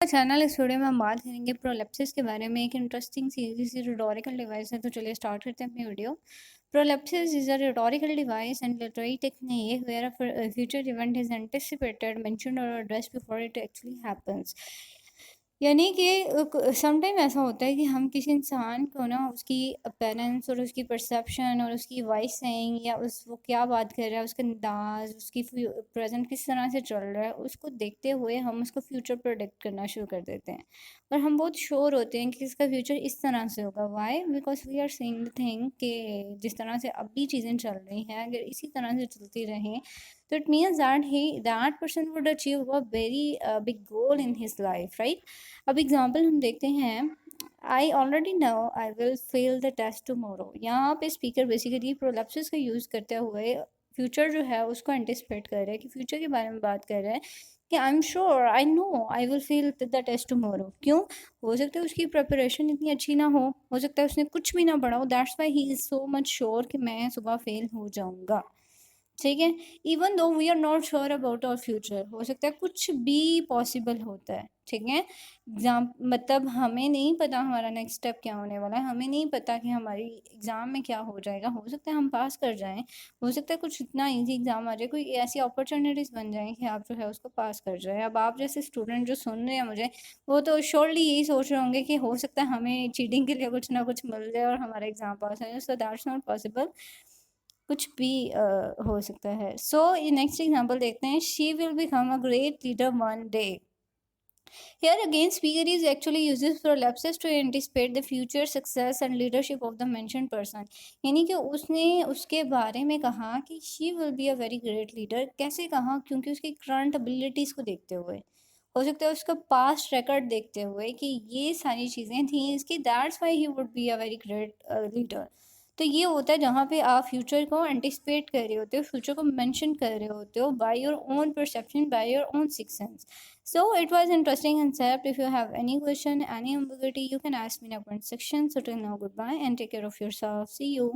Channel इस video में हम बात करेंगे प्रोलेप्सिस के बारे में। एक इंटरेस्टिंग सीरीज रिटोरिकल डिवाइस है, तो चलिए स्टार्ट करते हैं अपनी video. Prolepsis is a rhetorical device and literary technique where a future event is anticipated, mentioned और addressed before it actually happens. यानी कि समटाइम ऐसा होता है कि हम किसी इंसान को ना उसकी अपीयरेंस और उसकी परसेप्शन और उसकी वॉइस सेइंग या वो क्या बात कर रहा है, उसका अंदाज, उसकी प्रेजेंट किस तरह से चल रहा है, उसको देखते हुए हम उसको फ्यूचर प्रोडिक्ट करना शुरू कर देते हैं। और हम बहुत श्योर होते हैं कि इसका फ्यूचर इस तरह से होगा। Why? Because we are seeing the thing कि जिस तरह से अभी चीज़ें चल रही हैं, अगर इसी तरह से चलती रहें तो it means that person would achieve a very big goal in his life, right? अब एग्जाम्पल हम देखते हैं। I already know I will fail the test tomorrow. यहाँ पे स्पीकर बेसिकली प्रोलेप्सिस का यूज़ करते हुए फ्यूचर जो है उसको एंटिसिपेट कर रहा है, कि फ्यूचर के बारे में बात कर रहा है कि I am sure, I know I will fail the test tomorrow. क्यों? हो सकता है उसकी प्रिपरेशन इतनी अच्छी ना हो सकता है उसने कुछ भी ना पढ़ा हो, that's why he is so much sure कि मैं सुबह फेल हो जाऊँगा। ठीक है। Even though we are not sure about our future, हो सकता है कुछ भी पॉसिबल होता है। ठीक है। मतलब हमें नहीं पता हमारा नेक्स्ट स्टेप क्या होने वाला है, हमें नहीं पता कि हमारी एग्ज़ाम में क्या हो जाएगा। हो सकता है हम पास कर जाएं, हो सकता है कुछ इतना इजी एग्ज़ाम आ जाए, कोई ऐसी अपॉर्चुनिटीज़ बन जाए कि आप जो है उसको पास कर जाए। अब आप जैसे स्टूडेंट जो सुन रहे हैं मुझे, वो तो श्योरली यही सोच रहे होंगे कि हो सकता है हमें चीटिंग के लिए कुछ ना कुछ मिल जाए और हमारा एग्ज़ाम पास हो जाए। So that's not possible. कुछ भी हो सकता है। सो ये नेक्स्ट एग्जांपल देखते हैं। She will become a great leader one day. Here again, speaker is actually uses prolapses to anticipate the future success and leadership of the mentioned person. यानी कि उसने उसके बारे में कहा कि she will be a very great leader। कैसे कहा? क्योंकि उसकी करंट एबिलिटीज़ को देखते हुए, हो सकता है उसका पास्ट रिकॉर्ड देखते हुए कि ये सारी चीज़ें थी इसकी, that's why he would be a very great leader. तो ये होता है जहाँ पे आप फ्यूचर को एंटिसिपेट कर रहे होते हो, फ्यूचर को मेंशन कर रहे होते हो by your own perception, by your own six sense. So it was interesting concept. If you have any question, any ambiguity, you can ask me in the comment section. So till now, goodbye and take care of yourself. See you.